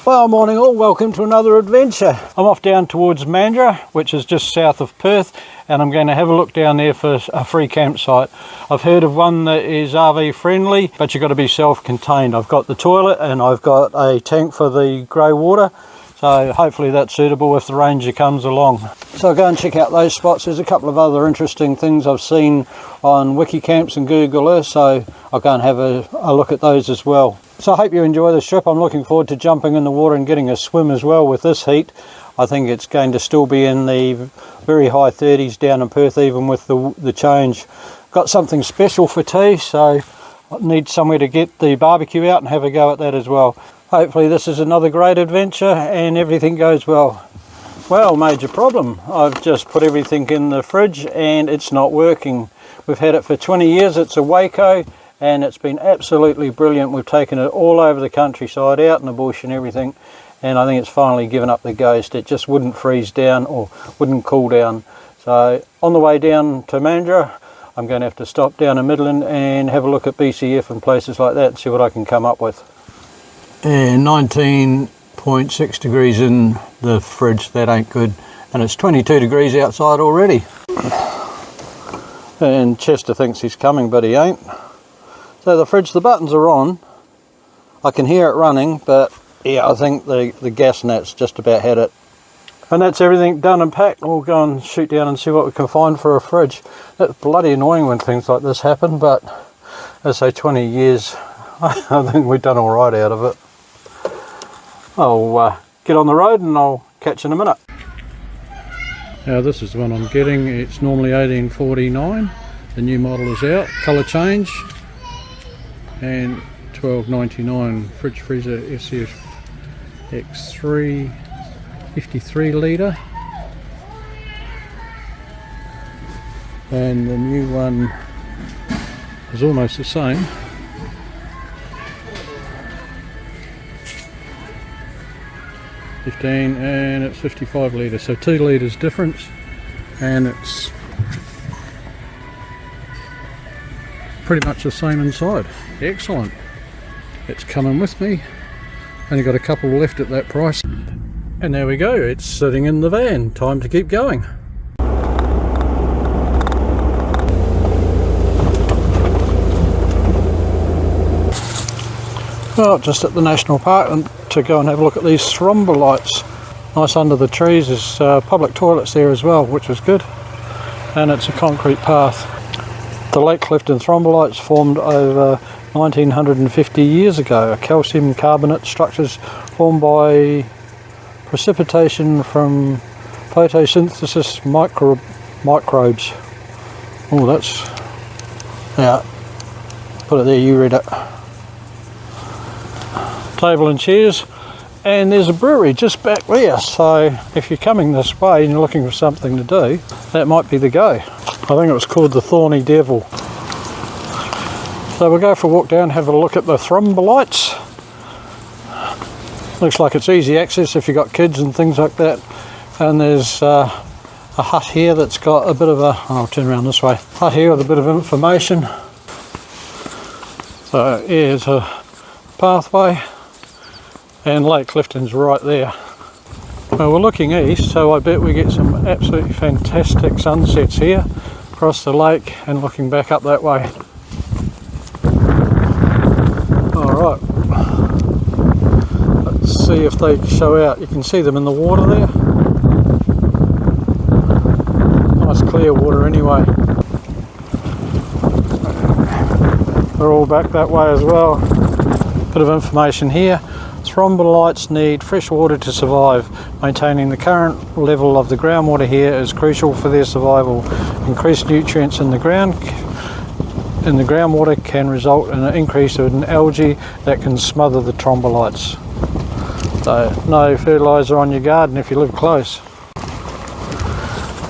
Well, morning all, welcome to another adventure. I'm off down towards Mandurah, which is just south of Perth, and I'm going to have a look down there for a free campsite. I've heard of one that is RV friendly, but you've got to be self-contained. I've got the toilet and I've got a tank for the grey water, so hopefully that's suitable if the ranger comes along. So I'll go and check out those spots. There's a couple of other interesting things I've seen on Wikicamps and Google Earth, so I'll go and have a look at those as well. So I hope you enjoy this trip. I'm looking forward to jumping in the water and getting a swim as well with this heat. I think it's going to still be in the very high 30s down in Perth, even with the change. Got something special for tea, so I need somewhere to get the barbecue out and have a go at that as well. Hopefully this is another great adventure and everything goes well. Well, major problem. I've just put everything in the fridge and it's not working. We've had it for 20 years. It's a Waco and it's been absolutely brilliant. We've taken it all over the countryside, out in the bush and everything, and I think it's finally given up the ghost. It just wouldn't freeze down or wouldn't cool down. So on the way down to Mandurah, I'm going to have to stop down in Midland and have a look at BCF and places like that and see what I can come up with. And 19.6 degrees in the fridge, that ain't good. And it's 22 degrees outside already. And Chester thinks he's coming, but he ain't. So the fridge, the buttons are on. I can hear it running, but yeah, I think the gas net's just about had it. And that's everything done and packed. We'll go and shoot down and see what we can find for a fridge. It's bloody annoying when things like this happen, but as I say, 20 years, I think we've done all right out of it. I'll get on the road and I'll catch you in a minute. Now this is the one I'm getting. It's normally 1849. The new model is out. Colour change. And $12.99 fridge freezer SCF X3 53 litre, and the new one is almost the same. $15 and it's 55 litre, so 2 litres difference, and it's pretty much the same inside. Excellent. It's coming with me. Only got a couple left at that price. And there we go, it's sitting in the van. Time to keep going. Well, just at the national park and to go and have a look at these Thrombolites. Nice under the trees. There's public toilets there as well, which is good. And it's a concrete path. The Lake Clifton Thrombolites formed over 1950 years ago. Calcium carbonate structures formed by precipitation from photosynthesis microbes. Oh, that's... yeah, put it there, you read it. Table and chairs, and there's a brewery just back there, so if you're coming this way and you're looking for something to do, that might be the go. I think it was called the Thorny Devil. So we'll go for a walk down, have a look at the Thrombolites. Looks like it's easy access if you've got kids and things like that. And there's a hut here that's got a bit of a... I'll turn around this way. Hut here with a bit of information. So here's a pathway. And Lake Clifton's right there. Well, we're looking east, so I bet we get some absolutely fantastic sunsets here across the lake and looking back up that way. Alright, let's see if they show out. You can see them in the water there. Nice clear water anyway. They're all back that way as well. Bit of information here. Thrombolites need fresh water to survive. Maintaining the current level of the groundwater here is crucial for their survival. Increased nutrients in the groundwater can result in an increase in algae that can smother the Thrombolites. So no fertiliser on your garden if you live close.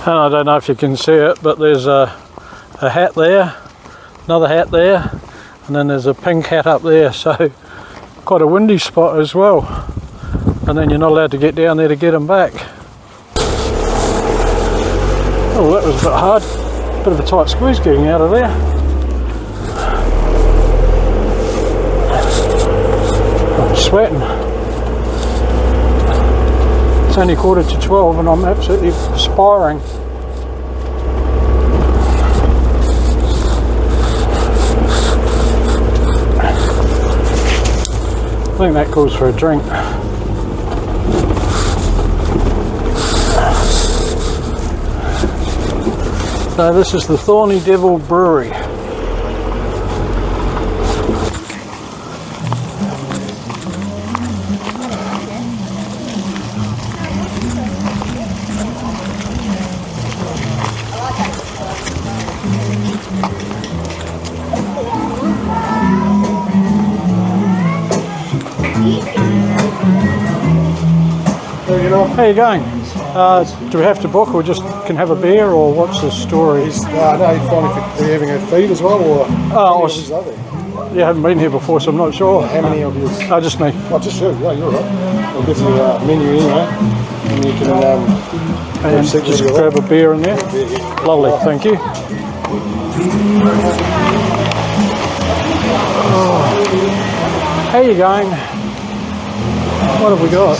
And I don't know if you can see it, but there's a hat there, another hat there, and then there's a pink hat up there, so quite a windy spot as well. And then you're not allowed to get down there to get them back. Oh, that was a bit hard. Bit of a tight squeeze getting out of there. I'm sweating. It's only 11:45 and I'm absolutely perspiring. I think that calls for a drink. So this is the Thorny Devil Brewery. How are you going? Do we have to book or just can have a beer, or what's the story? No, you're fine if you're having a feed as well, or yeah, I haven't been here before, so I'm not sure. how many of you? Just me. Oh, just you. Yeah, you're right. I'll give you a menu anyway, and you can And just grab a beer in there. Lovely, thank you. Oh. How are you going? What have we got?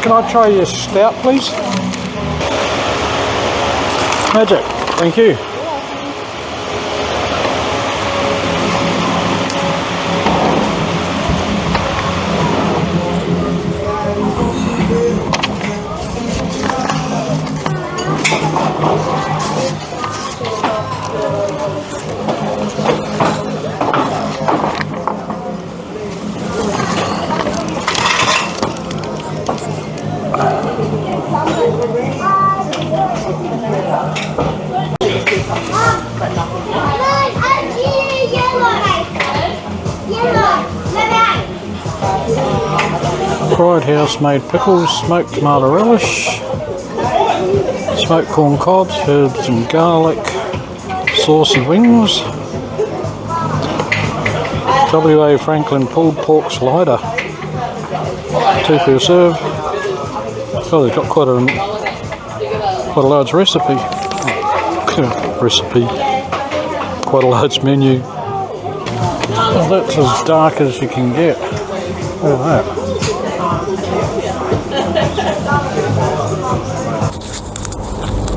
Can I try your stout, please? Magic, thank you. Fried house-made pickles, smoked tomato relish, smoked corn cobs, herbs and garlic, saucy wings, WA Franklin pulled pork slider, 2 per serve. Oh, they've got quite a large recipe. Quite a large menu. Well, that's as dark as you can get. Look at that.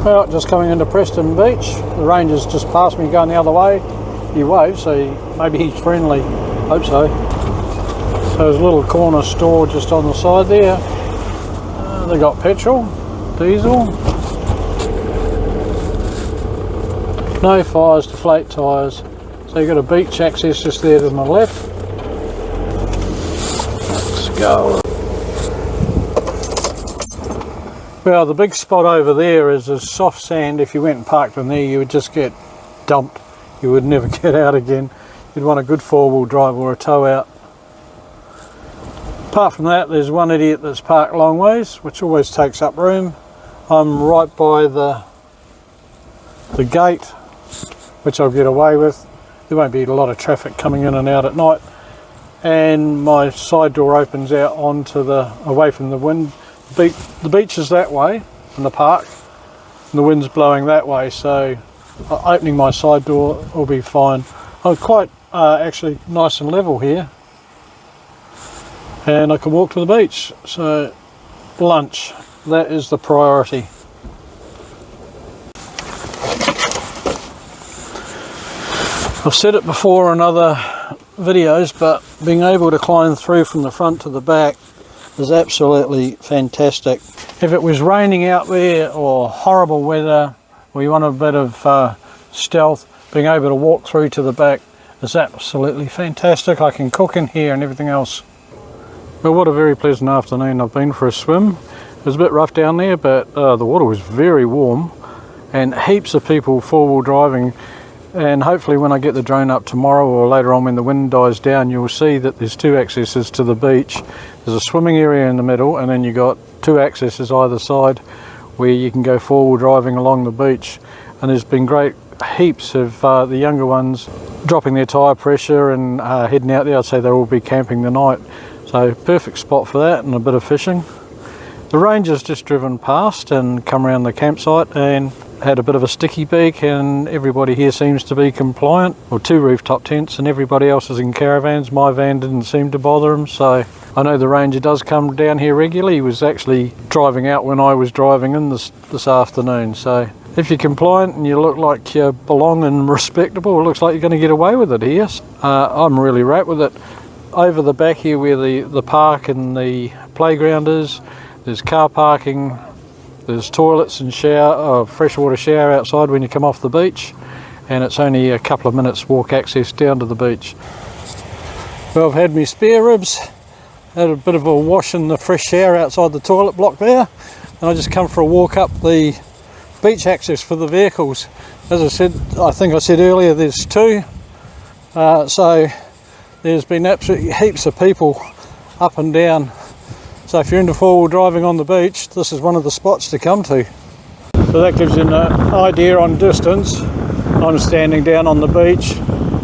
Well, just coming into Preston Beach. The ranger's just passed me going the other way. He waved, so maybe he's friendly. Hope so. So there's a little corner store just on the side there. They got petrol, diesel. No fires, deflate tyres. So you've got a beach access just there to my left. Let's go. Well, the big spot over there is a soft sand. If you went and parked in there, you would just get dumped. You would never get out again. You'd want a good 4-wheel drive or a tow out. Apart from that, there's one idiot that's parked long ways, which always takes up room. I'm right by the gate, which I'll get away with. There won't be a lot of traffic coming in and out at night. And my side door opens out onto away from the wind. The beach is that way in the park, and the wind's blowing that way, so opening my side door will be fine. I'm quite actually nice and level here, and I can walk to the beach. So lunch, that is the priority. I've said it before in other videos, but being able to climb through from the front to the back is absolutely fantastic. If it was raining out there or horrible weather, or you want a bit of stealth, being able to walk through to the back is absolutely fantastic. I can cook in here and everything else. Well, what a very pleasant afternoon. I've been for a swim. It was a bit rough down there, but the water was very warm, and heaps of people 4-wheel driving. And hopefully when I get the drone up tomorrow or later on when the wind dies down, you'll see that there's 2 accesses to the beach. There's a swimming area in the middle, and then you got 2 accesses either side where you can go 4-wheel driving along the beach. And there's been great heaps of the younger ones dropping their tyre pressure and heading out there. I'd say they'll all be camping the night. So perfect spot for that, and a bit of fishing. The ranger's just driven past and come around the campsite, and had a bit of a sticky beak, and everybody here seems to be compliant. Well, 2 rooftop tents and everybody else is in caravans. My van didn't seem to bother him, so I know the ranger does come down here regularly. He was actually driving out when I was driving in this afternoon. So if you're compliant and you look like you belong and respectable, it looks like you're going to get away with it here. I'm really right with it. Over the back here where the park and the playground is, there's car parking, there's toilets and freshwater shower outside when you come off the beach, and it's only a couple of minutes walk access down to the beach. Well, I've had my spare ribs, had a bit of a wash in the fresh shower outside the toilet block there, and I just come for a walk up the beach access for the vehicles. As I said, I think I said earlier, there's 2, so there's been absolutely heaps of people up and down. So if you're into 4-wheel driving on the beach, this is one of the spots to come to. So that gives you an idea on distance. I'm standing down on the beach,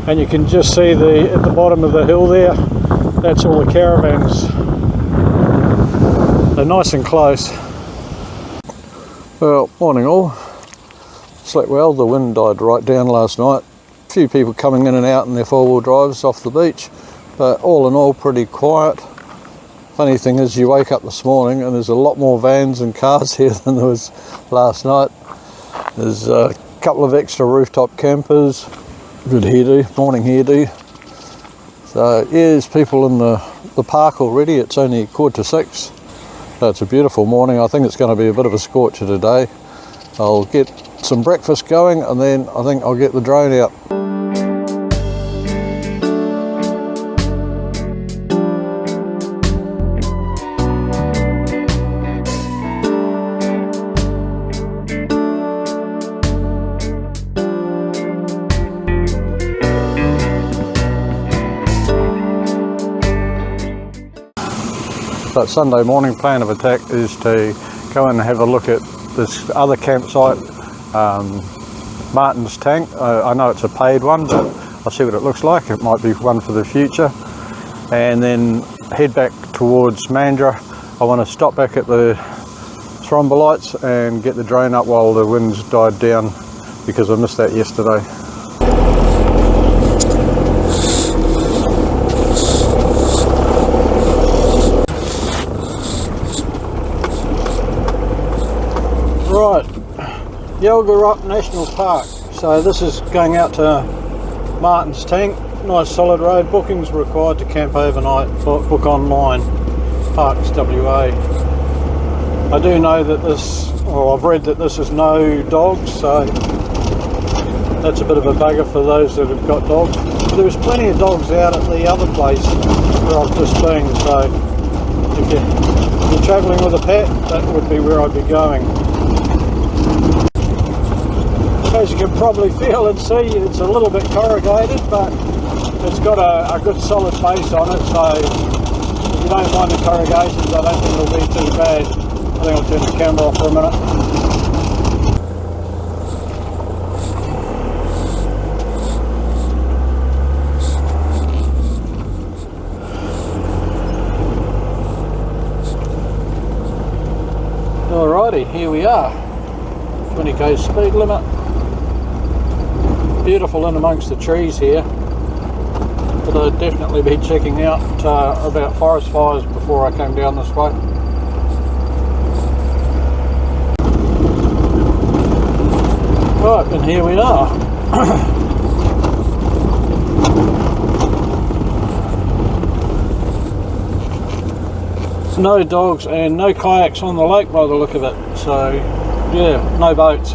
and you can just see at the bottom of the hill there, that's all the caravans. They're nice and close. Well, morning all. Slept well, the wind died right down last night. A few people coming in and out in their 4-wheel drives off the beach, but all in all pretty quiet. Funny thing is, you wake up this morning and there's a lot more vans and cars here than there was last night. There's a couple of extra rooftop campers. Good hairdo, morning hairdo. So yeah, there's people in the park already. It's only 5:45. So it's a beautiful morning. I think it's going to be a bit of a scorcher today. I'll get some breakfast going, and then I think I'll get the drone out. But Sunday morning plan of attack is to go and have a look at this other campsite, Martin's Tank. I know it's a paid one, but I'll see what it looks like. It might be one for the future. And then head back towards Mandurah. I want to stop back at the Thrombolites and get the drone up while the wind's died down, because I missed that yesterday. Right, Yalgarup National Park. So this is going out to Martin's Tank. Nice solid road. Bookings required to camp overnight. Book online. Parks WA. I do know that I've read that this is no dogs, so that's a bit of a bugger for those that have got dogs. There was plenty of dogs out at the other place where I've just been, so if you're travelling with a pet, that would be where I'd be going. As you can probably feel and see, it's a little bit corrugated, but it's got a good solid base on it, so if you don't mind the corrugations, I don't think it'll be too bad. I think I'll turn the camera off for a minute. Alrighty, here we are. 20k speed limit. Beautiful in amongst the trees here, but I'd definitely be checking out about forest fires before I came down this way. Right, and here we are. No dogs and no kayaks on the lake by the look of it, so yeah, no boats.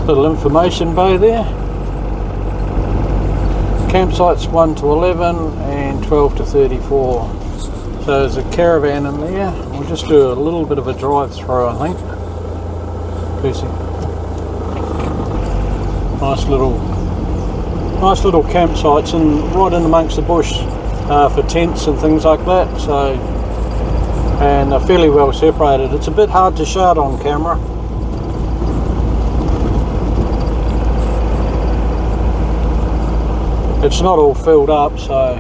Little information bay there. Campsites 1 to 11 and 12 to 34. So there's a caravan in there. We'll just do a little bit of a drive through, I think. Nice little campsites, and right in amongst the bush for tents and things like that. So, and they're fairly well separated. It's a bit hard to show it on camera. It's not all filled up, so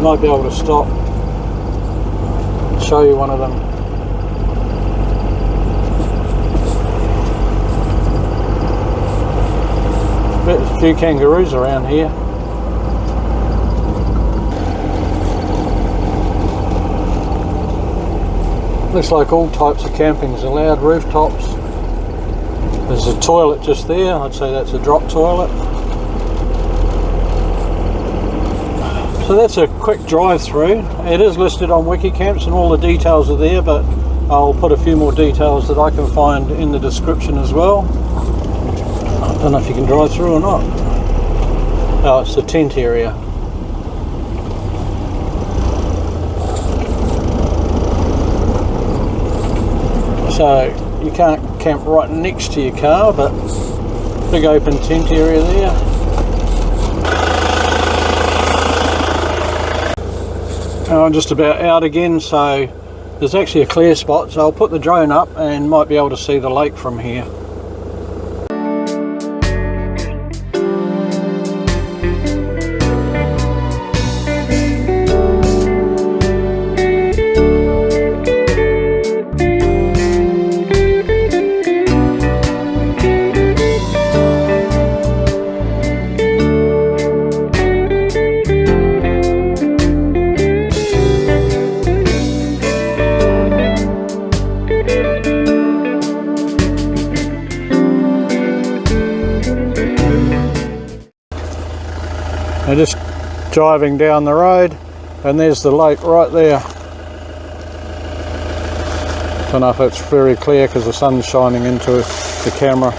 I might be able to stop, show you one of them. There's a few kangaroos around here. Looks like all types of camping is allowed, rooftops. There's a toilet just there, I'd say that's a drop toilet. So that's a quick drive through. It is listed on Wikicamps and all the details are there, but I'll put a few more details that I can find in the description as well. I don't know if you can drive through or not. Oh, it's the tent area. So you can't camp right next to your car, but big open tent area there. Now I'm just about out again, so there's actually a clear spot, so I'll put the drone up and might be able to see the lake from here. Now just driving down the road and there's the lake right there. Don't know if it's very clear because the sun's shining into the camera.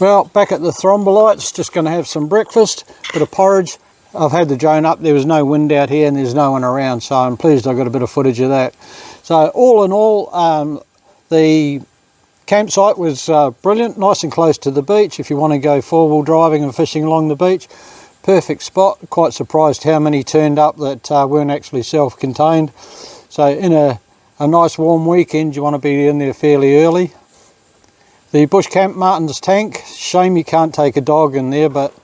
Well, back at the Thrombolites, just going to have some breakfast, bit of porridge. I've had the drone up, there was no wind out here and there's no one around, so I'm pleased I got a bit of footage of that. So all in all, the campsite was brilliant, nice and close to the beach if you want to go four-wheel driving and fishing along the beach. Perfect spot. Quite surprised how many turned up that weren't actually self-contained. So in a nice warm weekend you want to be in there fairly early. The bush camp Martin's Tank, shame you can't take a dog in there, but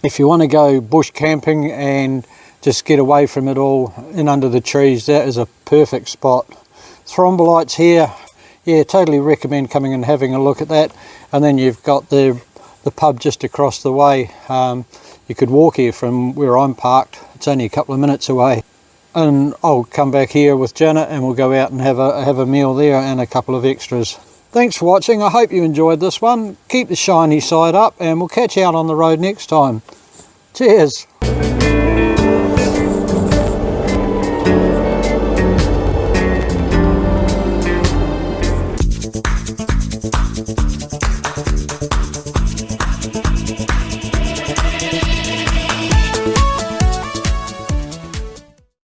if you want to go bush camping and just get away from it all in under the trees, that is a perfect spot. Thrombolites here, yeah, totally recommend coming and having a look at that. And then you've got the pub just across the way. You could walk here from where I'm parked. It's only a couple of minutes away. And I'll come back here with Janet and we'll go out and have a meal there and a couple of extras. Thanks for watching. I hope you enjoyed this one. Keep the shiny side up and we'll catch you out on the road next time. Cheers.